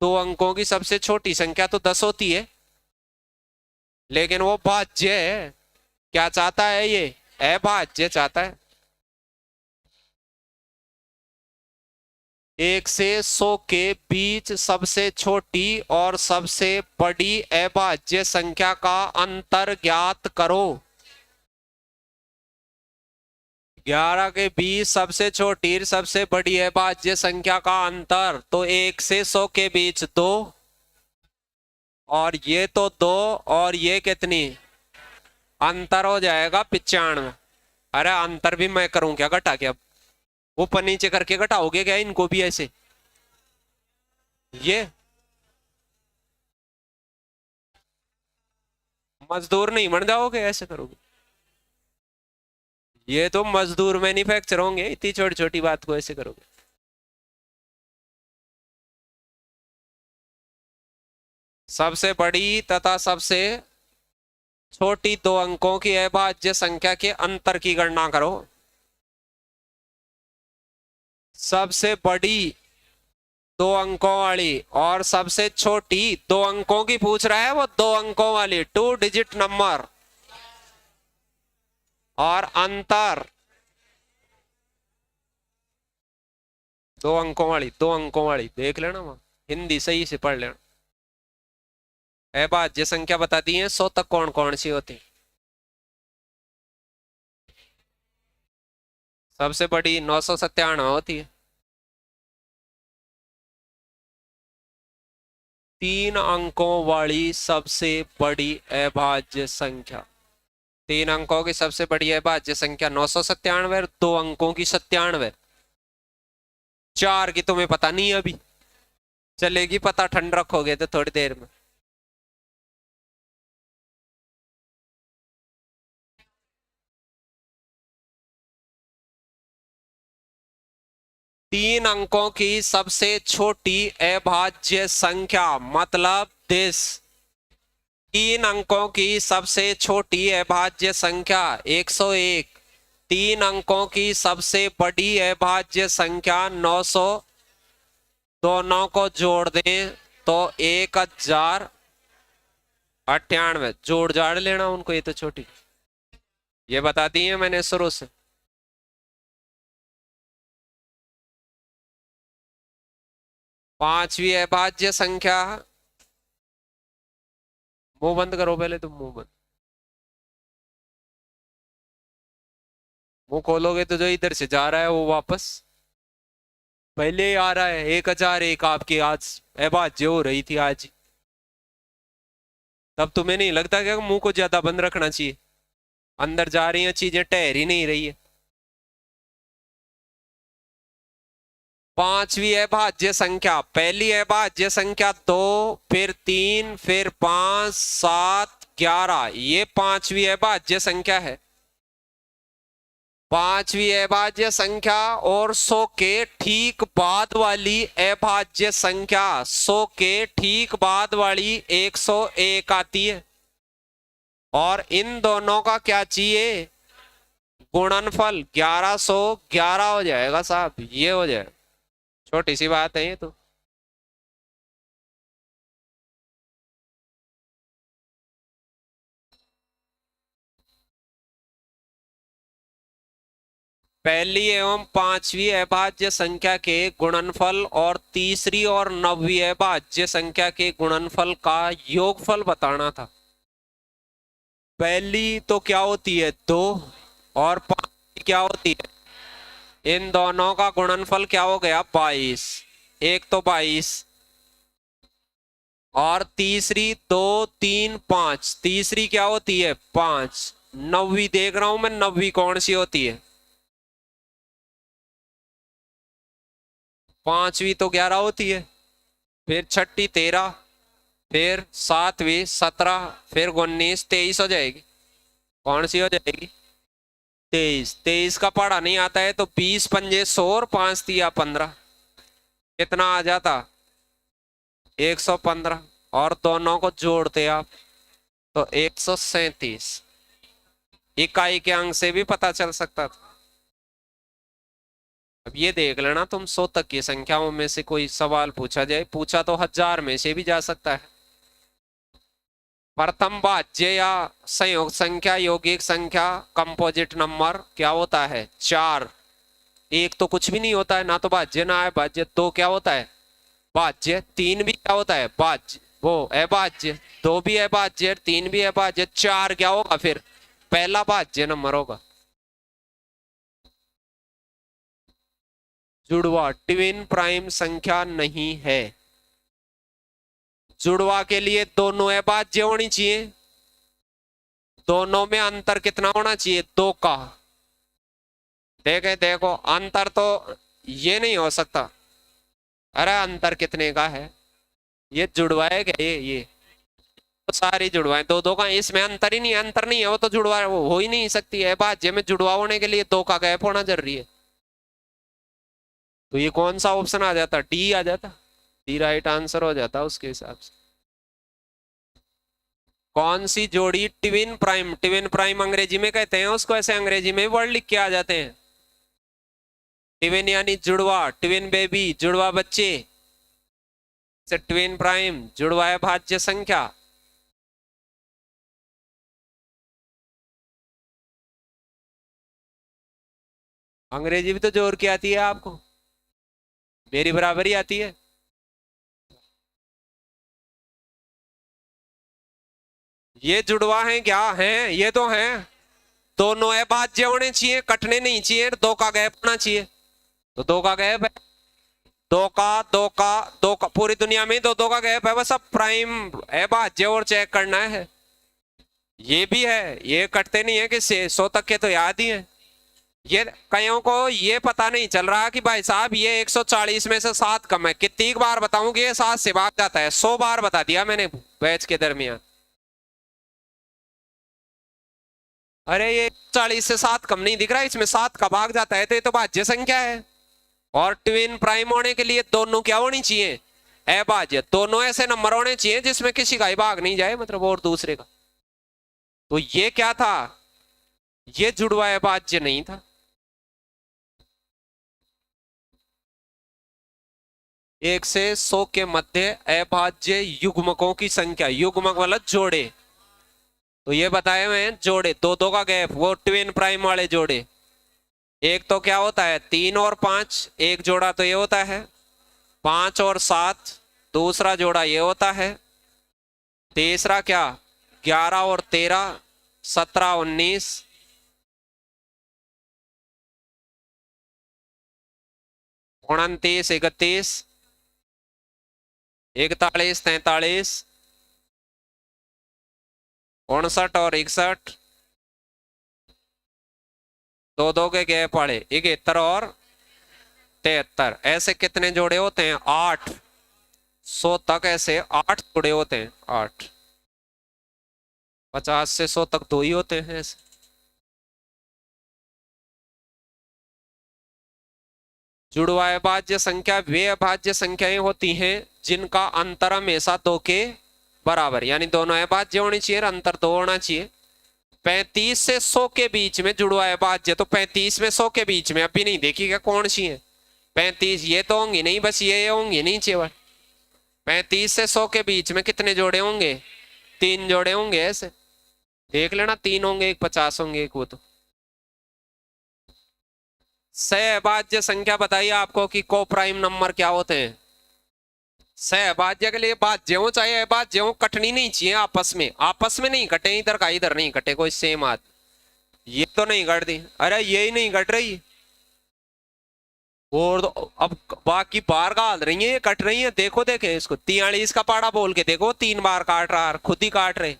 A: दो अंकों की सबसे छोटी संख्या तो 10 होती है, लेकिन वो भाज्य है। क्या चाहता है ये? अभाज्य चाहता है। 1 से 100 के बीच सबसे छोटी और सबसे बड़ी अभाज्य संख्या का अंतर ज्ञात करो। 11 के बीच सबसे छोटी सबसे बड़ी अभाज्य संख्या का अंतर, तो 1 से 100 के बीच 2, और ये तो 2, और ये कितनी? अंतर हो जाएगा 95। अरे अंतर भी मैं करूं क्या घटा के? अब ऊपर नीचे करके घटाओगे क्या इनको भी ऐसे? ये मजदूर नहीं बन जाओगे ऐसे करोगे? ये तो मजदूर मैन्युफैक्चर होंगे, इतनी छोटी छोटी बात को ऐसे करोगे? सबसे बड़ी तथा सबसे छोटी दो अंकों की अभाज्य संख्या के अंतर की गणना करो। सबसे बड़ी दो अंकों वाली और सबसे छोटी दो अंकों की पूछ रहा है, वो दो अंकों वाली 2 डिजिट नंबर, और अंतर दो अंकों वाली देख लेना, वहां हिंदी सही से पढ़ लेना। अभाज्य संख्या बता दी है 100 तक कौन कौन सी होती। सबसे बड़ी 997 होती है। 3 अंकों वाली सबसे बड़ी अभाज्य संख्या, 3 अंकों की सबसे बड़ी अभाज्य संख्या 997, 2 अंकों की 97। 4 की तुम्हें पता नहीं है, अभी चलेगी पता, ठंड रखोगे तो थोड़ी देर में। तीन अंकों की सबसे छोटी अभाज्य संख्या मतलब दिस। 3 अंकों की सबसे छोटी अभाज्य संख्या 101। 3 अंकों की सबसे बड़ी अभाज्य संख्या 900। दोनों को जोड़ दें तो 1098। जोड़ जाड़ लेना उनको, ये तो छोटी, ये बता दी है मैंने शुरू से। पांचवी अभाज्य संख्या, मुंह बंद करो पहले तुम, मुंह बंद। मुंह खोलोगे तो जो इधर से जा रहा है वो वापस पहले ही आ रहा है। 1001 आपकी आज अभाज्य हो रही थी आज। तब तुम्हें नहीं लगता क्या मुंह को ज्यादा बंद रखना चाहिए? अंदर जा रही हैं चीजें, ठहर ही नहीं रही है। पांचवी अभाज्य संख्या, पहली अभाज्य संख्या 2, फिर 3, फिर 5, 7, 11, ये पांचवी अभाज्य संख्या है। पांचवी अभाज्य संख्या और 100 के ठीक बाद वाली अभाज्य संख्या, 100 के ठीक बाद वाली 101 आती है। और इन दोनों का क्या चाहिए? गुणनफल। 1111 हो जाएगा साहब, ये हो जाएगा। छोटी सी बात है ये तो। पहली एवं पांचवी अभाज्य संख्या के गुणनफल और तीसरी और नौवीं अभाज्य संख्या के गुणनफल का योगफल बताना था। पहली तो क्या होती है 2, और पांचवी क्या होती है, इन दोनों का गुणनफल क्या हो गया 22। एक तो 22, और तीसरी 2, 3, 5, तीसरी क्या होती है 5। नौवीं देख रहा हूं मैं, नौवीं कौन सी होती है? पांचवी तो 11 होती है, फिर छठी 13, फिर सातवीं 17, फिर 19, 23 हो जाएगी। कौन सी हो जाएगी? 23। 23 का पढ़ा नहीं आता है तो 20 पंजे 100 और 5 दिया 15, कितना आ जाता 115। और दोनों को जोड़ते आप तो 137। इकाई के अंक से भी पता चल सकता था। अब ये देख लेना तुम, 100 तक की संख्याओं में से कोई सवाल पूछा जाए, पूछा तो 1000 में से भी जा सकता है। प्रथम भाज्य या संयोग संख्या, यौगिक संख्या, कंपोजिट नंबर क्या होता है 4। एक तो कुछ भी नहीं होता है, ना तो भाज्य ना है भाज्य। 2 क्या होता है भाज्य। 3 भी क्या होता है भाज्य, वो अभाज्य। 2 भी अभाज्य, 3 भी अभाज्य। 4 क्या होगा फिर? पहला भाज्य नंबर होगा। जुड़वा ट्विन प्राइम संख्या नहीं है। जुड़वा के लिए दोनों अभाज्य होनी चाहिए। दोनों में अंतर कितना होना चाहिए 2 का। देखो अंतर तो ये नहीं हो सकता। अरे अंतर कितने का है? ये जुड़वा है क्या? ये तो सारी जुड़वाएं 2-2 का, इसमें अंतर ही नहीं है। अंतर नहीं है वो तो जुड़वा वो हो ही नहीं सकती है। अभाज्य में जुड़वा होने के लिए 2 का गैप होना जरूरी है। तो ये कौन सा ऑप्शन आ जाता? डी आ जाता। डी राइट आंसर हो जाता उसके हिसाब से। कौन सी जोड़ी ट्विन प्राइम, ट्विन प्राइम अंग्रेजी में कहते हैं उसको, ऐसे अंग्रेजी में वर्ड लिख के आ जाते हैं। ट्विन यानी जुड़वा, ट्विन बेबी जुड़वा बच्चे, से ट्विन प्राइम जुड़वा अभाज्य संख्या। अंग्रेजी भी तो जोर की आती है आपको, मेरी बराबरी आती है। ये जुड़वा है क्या है, ये तो है, दोनों अभाज्य होने चाहिए, कटने नहीं चाहिए, दो का गैप होना चाहिए, तो दो का गैप है, दो का पूरी दुनिया में दो दो का गैप है, बस अब प्राइम अभाज्य और चेक करना है। ये भी है, ये कटते नहीं है किससे, 100 तक के तो याद ही है। ये कईयों को ये पता नहीं चल रहा कि भाई साहब ये 140 में से 7 कम है, कितनी बार बताऊं कि ये 7 से भाग जाता है, 100 बार बता दिया मैंने बैच के दरमियान। अरे ये 40 से 7 कम नहीं दिख रहा, इसमें 7 का भाग जाता है, तो ये तो भाज्य संख्या है। और ट्विन प्राइम होने के लिए दोनों क्या होनी चाहिए, अभाज्य, दोनों ऐसे नंबर होने चाहिए जिसमें किसी का ही भाग नहीं जाए, मतलब और दूसरे का। तो ये क्या था, ये जुड़वा अभाज्य नहीं था। एक से 100 के मध्य अभाज्य युग्मकों की संख्या, युग्मक मतलब जोड़े, तो ये बताए हुए हैं जोड़े, दो दो का गैप, वो ट्विन प्राइम वाले जोड़े। एक तो क्या होता है 3 और 5, एक जोड़ा तो ये होता है 5 और 7, दूसरा जोड़ा ये होता है, तीसरा क्या 11 और 13, 17 19, 29 31, 41 43, 59 और 61, दो दो के गैप वाले 71 और 73, ऐसे कितने जोड़े होते हैं 8, 100 तक ऐसे 8 जोड़े होते हैं, 8, 50 से 100 तक 2 ही होते हैं ऐसे। जुड़वा अभाज्य संख्या वे अभाज्य संख्याएं होती हैं जिनका अंतर हमेशा 2 के बराबर, यानी दोनों अभाज्य होनी चाहिए, अंतर 2 होना चाहिए। 35 से 100 के बीच में जुड़वा अभाज्य, तो 35 में 100 के बीच में अभी नहीं देखी क्या कौन सी है, 35 ये तो होंगी नहीं, बस ये होंगी नहीं केवल। 35 से 100 के बीच में कितने जोड़े होंगे, 3 जोड़े होंगे, ऐसे देख लेना, 3 होंगे, एक 50 होंगे, एक वो तो। सहअभाज्य संख्या बताइए आपको कि को प्राइम नंबर क्या होते हैं। सहअभाज्य के लिए भाज्य हो चाहे अभाज्य हो, कटनी नहीं चाहिए आपस में, आपस में नहीं कटे, इधर का इधर नहीं कटे, कोई सेम आद, ये तो नहीं कट दी, अरे यही नहीं कट रही, और तो अब बाकी बार काट रही है, ये कट रही है, देखो देखे इसको, 43 का पाड़ा बोल के देखो, 3 बार काट रहा, खुद ही काट रहे,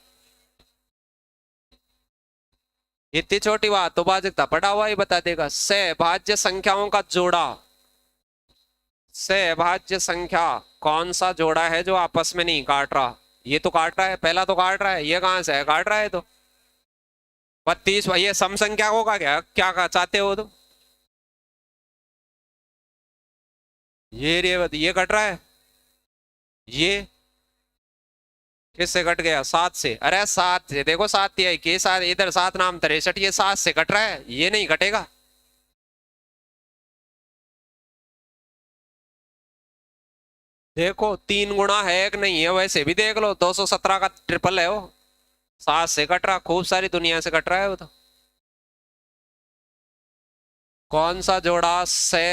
A: इतनी छोटी बात तो भाजकता पढ़ा हुआ ही बता देगा। सहभाज्य संख्याओं का जोड़ा, सहभाज्य संख्या कौन सा जोड़ा है जो आपस में नहीं काट रहा, ये तो काट रहा है, पहला तो काट रहा है, ये कहां से है काट रहा है, तो 32 भाई, ये सम संख्या होगा क्या, क्या चाहते हो, तो ये कट रहा है, ये किससे कट गया, 7 से, अरे 7 से, देखो 7 है के साथ, इधर 7 नाम 63, ये 7 से कट रहा है, ये नहीं कटेगा। देखो 3 गुना है एक नहीं है, वैसे भी देख लो 217 का ट्रिपल है वो, 7 से कट रहा, खूब सारी दुनिया से कट रहा है वो तो। कौन सा जोड़ा से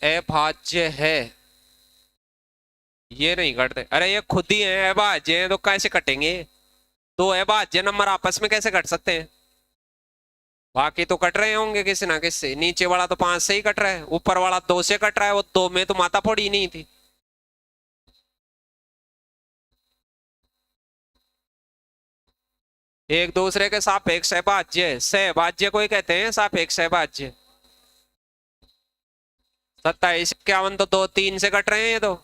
A: अभाज्य है, ये नहीं कटते, अरे ये खुद ही है अभाज्य है, तो कैसे कटेंगे, तो अभाज्य नंबर आपस में कैसे कट सकते हैं, बाकी तो कट रहे होंगे किसी ना किसी, नीचे वाला तो 5 से ही कट रहा है, ऊपर वाला 2 से कट रहा है, वो 2 में तो माता फोड़ी नहीं थी। एक दूसरे के सापेक्ष अभाज्य, सहभाज्य को ही कहते हैं सापेक्ष अभाज्य। 27 51 तो 2 3 से कट रहे हैं,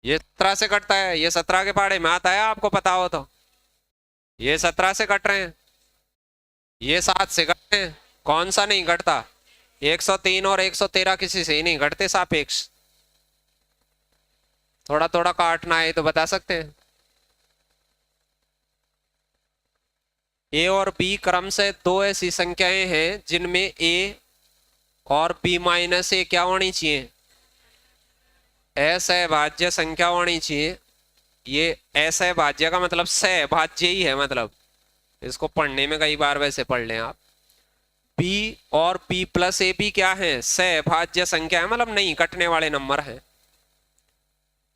A: ये 17 से कटता है, ये 17 के पहाड़े में आता है, आपको पता हो तो, ये 17 से कट रहे हैं, ये 7 से कट रहे हैं, कौन सा नहीं कटता, 103 और 113 किसी से ही नहीं कटते सापेक्ष। थोड़ा थोड़ा काटना है तो बता सकते हैं। ए और बी क्रम से दो ऐसी संख्याएं हैं जिनमें ए और बी माइनस ए क्या होनी चाहिए, असहभाज्य संख्या होनी चाहिए। ये असहभाज्य का मतलब सहभाज्य ही है, मतलब इसको पढ़ने में कई बार वैसे पढ़ लें आप। बी और बी प्लस ए बी क्या है, सहभाज्य संख्या है, मतलब नहीं कटने वाले नंबर है।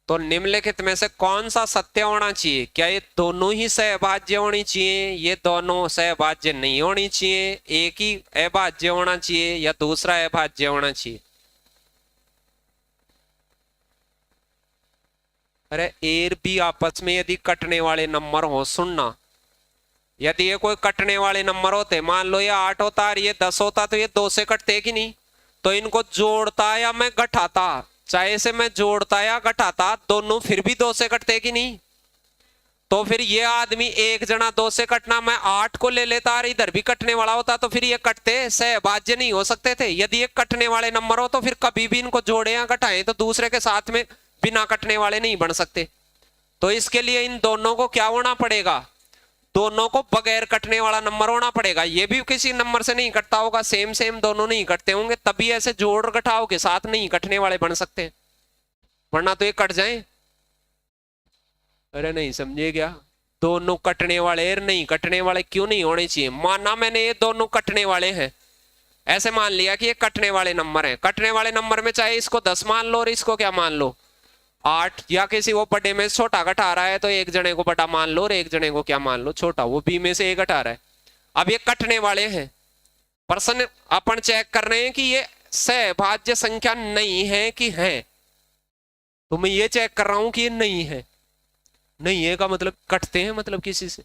A: तो निम्नलिखित में से कौन सा सत्य होना चाहिए, क्या ये दोनों ही सहभाज्य होनी चाहिए, ये दोनों सहभाज्य नहीं होनी चाहिए, एक ही अभाज्य होना चाहिए या दूसरा अभाज्य होना चाहिए। अरे ए और बी आपस में यदि कटने वाले नंबर हो, सुनना, यदि ये कोई कटने वाले नंबर होते, मान लो ये 8 होता और ये 10 होता, तो ये 2 से कटते कि नहीं। तो इनको जोड़ता या मैं घटाता, चाहे से मैं जोड़ता या घटाता, दोनों फिर भी 2 से कटते कि नहीं। तो फिर ये आदमी एक जना 2 से कटना, मैं 8 को ले लेता और इधर भी कटने वाला होता, तो फिर ये कटते सहभाज्य नहीं हो सकते थे। यदि ये कटने वाले नंबर हो तो फिर कभी भी इनको जोड़े या घटाएं तो दूसरे के साथ में बिना कटने वाले नहीं बन सकते। तो इसके लिए इन दोनों को क्या होना पड़ेगा, दोनों को बगैर कटने वाला नंबर होना पड़ेगा। ये भी किसी नंबर से नहीं कटता होगा, सेम सेम दोनों नहीं कटते होंगे, तभी ऐसे जोड़ घटाव के साथ नहीं कटने वाले बन सकते हैं, वरना तो ये कट जाए। अरे नहीं समझे क्या, दोनों कटने वाले नहीं कटने वाले क्यों नहीं होने चाहिए। माना मैंने ये दोनों कटने वाले हैं, ऐसे मान लिया कि ये कटने वाले नंबर हैं। कटने वाले नंबर में चाहे इसको 10 मान लो और इसको क्या मान लो 8, या किसी वो बड़े में छोटा घटा रहा है तो एक जने को बड़ा मान लो और एक जने को क्या मान लो छोटा, वो बी में से ए घटा रहा है। अब ये कटने वाले हैं, प्रश्न अपन चेक कर रहे हैं कि ये सहभाज्य संख्या नहीं है कि है। तो मैं ये चेक कर रहा हूं कि ये नहीं है, नहीं है का मतलब कटते हैं मतलब किसी से।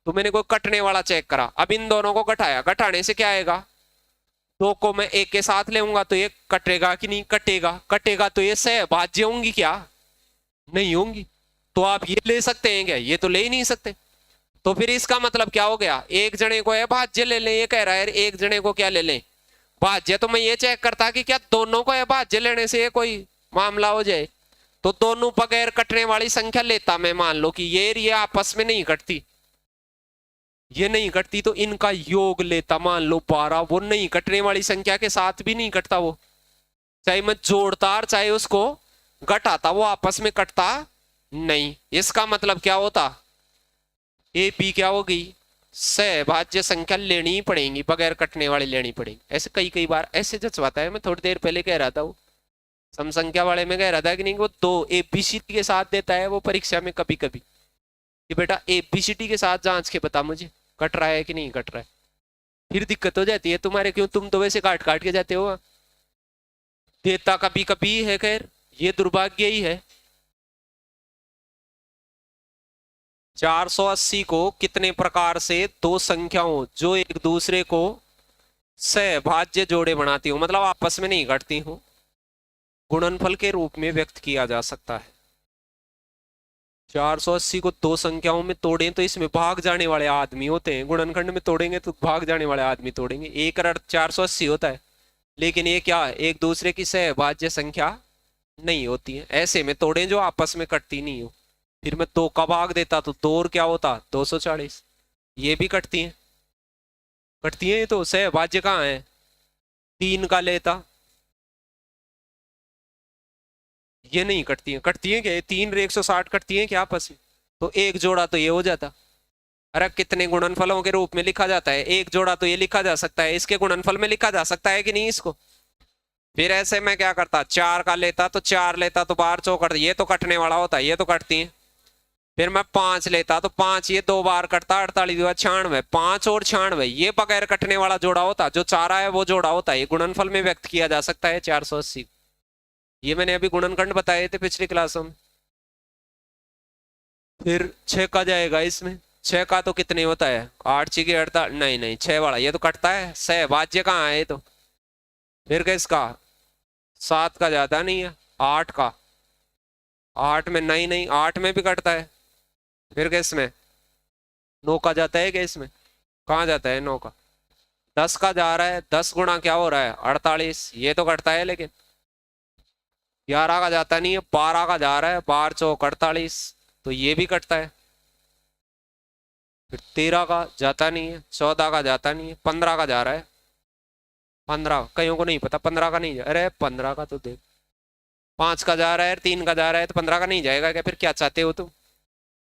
A: तो मैंने कोई कटने वाला चेक करा, अब इन दोनों को घटाया, घटाने से क्या आएगा, 2 को मैं एक के साथ लेऊंगा तो ये कटेगा कि नहीं कटेगा, कटेगा तो ये सहभाज्य होंगी क्या, नहीं होंगी। तो आप ये ले सकते हैं क्या, ये तो ले ही नहीं सकते। तो फिर इसका मतलब क्या हो गया, एक जने को अभाज्य ले लें, ये कह रहा है एक जने को क्या ले लें भाज्य। तो मैं ये चेक करता कि क्या दोनों को अभाज्य लेने से ये कोई मामला हो जाए। तो दोनों बगैर कटने वाली संख्या लेता मैं, मान लो कि ये आपस में नहीं कटती, ये नहीं कटती, तो इनका योग लेता, मान लो 12, वो नहीं कटने वाली संख्या के साथ भी नहीं कटता वो, चाहे मैं जोड़ता और चाहे उसको घटाता, वो आपस में कटता नहीं। इसका मतलब क्या होता, ए बी क्या हो गई, सहभाज्य संख्या लेनी ही पड़ेगी, बगैर कटने वाली लेनी पड़ेगी। ऐसे कई कई बार ऐसे जचवाता है, मैं थोड़ी देर पहले कह रहा था वो सम संख्या वाले में कह रहा था कि नहीं वो 2 ABCD के साथ देता है वो परीक्षा में कभी कभी कि बेटा ABCD के साथ जांच के बता मुझे कट रहा है कि नहीं कट रहा है। फिर दिक्कत हो जाती है तुम्हारे, क्यों तुम तो वैसे काट काट के जाते हो, देता कभी कभी है, खैर ये दुर्भाग्य ही है। 480 को कितने प्रकार से दो संख्याओं जो एक दूसरे को सहभाज्य जोड़े बनाती हूं, मतलब आपस में नहीं घटती हूं, गुणनफल के रूप में व्यक्त किया जा सकता है। 480 को दो संख्याओं में तोड़ें तो इसमें भाग जाने वाले आदमी होते हैं, गुणनखंड में तोड़ेंगे तो भाग जाने वाले आदमी तोड़ेंगे। एक अर्थ 480 होता है, लेकिन ये क्या एक दूसरे की सहभाज्य संख्या नहीं होती है। ऐसे में तोड़ें जो आपस में कटती नहीं हो, फिर मैं 2 का भाग देता तो 2 और क्या होता 240, ये भी कटती हैं, कटती हैं। ये तो सहभाज्य कहाँ है, 3 का लेता, ये नहीं कटती है, कटती है क्या 3 और 160 कटती है क्या आपस में, तो एक जोड़ा तो ये हो जाता। अरे कितने गुणनफलों के रूप में लिखा जाता है, एक जोड़ा तो ये लिखा जा सकता है, इसके गुणनफल में लिखा जा सकता है कि नहीं इसको। फिर ऐसे मैं क्या करता, 4 का लेता तो 4 लेता तो 12 चौकट, ये तो कटने वाला होता है, ये तो कटती है। फिर मैं 5 लेता तो 5, ये 2 बार कटता, 48 96, 5 और 96, ये बगैर कटने वाला जोड़ा होता, जो 4 है वो जोड़ा होता है, ये गुणनफल में व्यक्त किया जा सकता है 480। ये मैंने अभी गुणनखंड बताए थे पिछली क्लासों में। फिर 6 का जाएगा इसमें, 6 का तो कितने होता है 8 6 48, नहीं नहीं 6 वाला ये तो कटता है, सहभाज्य कहाँ है ये तो। फिर किसका 7 का जाता नहीं है, 8 का, 8 में नहीं नहीं 8 में भी कटता है। फिर किसमें 9 का जाता है क्या, इसमें कहाँ जाता है 9 का, 10 का जा रहा है, 10 गुणा क्या हो रहा है 48, ये तो कटता है। लेकिन 11 का जाता नहीं है, 12 का जा रहा है, 12 चौक 48, तो ये भी कटता है। फिर 13 का जाता नहीं है, 14 का जाता नहीं है, 15 का जा रहा है, 15 कईयों को नहीं पता 15 का नहीं जा, अरे 15 का तो देख, 5 का जा रहा है, 3 का जा रहा है, तो 15 का नहीं जाएगा क्या? फिर क्या चाहते हो तुम?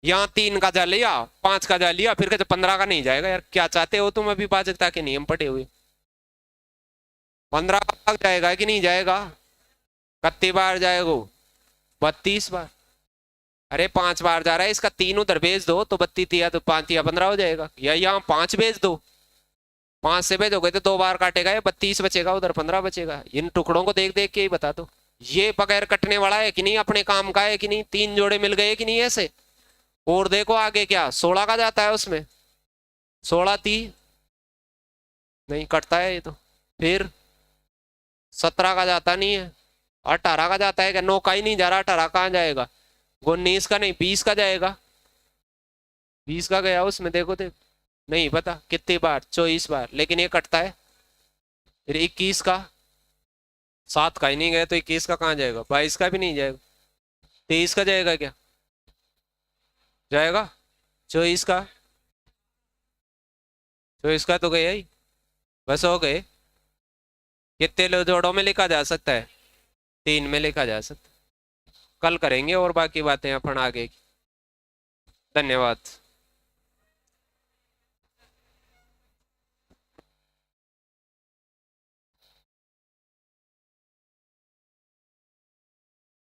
A: यहाँ 3 का जा लिया, 5 का जा लिया, फिर कहते 15 का नहीं जाएगा यार, क्या चाहते हो तुम? अभी बाध्यता के नियम पढ़े हुए। 15 का भाग जाएगा कि नहीं जाएगा? कितनी बार जाएगा? 32 बार। अरे 5 बार जा रहा है, इसका 3 उधर भेज दो तो 32 या तो 5 या 15 हो जाएगा, या यहाँ 5 भेज दो, 5 से भेजोगे तो 2 बार काटेगा, ये 32 बचेगा, उधर 15 बचेगा। इन टुकड़ों को देख देख के ही बता दो ये बगैर कटने वाला है कि नहीं, अपने काम का है कि नहीं, 3 जोड़े मिल गए कि नहीं ऐसे। और देखो आगे क्या 16 का जाता है, उसमें 16 30 नहीं कटता है ये तो। फिर 17 का जाता नहीं है, 18 का जाता है क्या? 9 का ही नहीं जा रहा, 18 कहाँ जाएगा? 19 का नहीं, 20 का जाएगा, 20 का गया उसमें, देखो देख नहीं पता कितनी बार, 24 बार, लेकिन ये कटता है। फिर 21 का, 7 का ही नहीं गया तो 21 का कहाँ जाएगा? 22 का भी नहीं जाएगा, 23 का जाएगा क्या? जाएगा। 24 का, 24 का तो गया ही, बस हो गए। कितने जोड़ों में लिखा जा सकता है? 3 में लिखा जा सकता है। कल करेंगे और बाकी बातें अपन आगे की। धन्यवाद।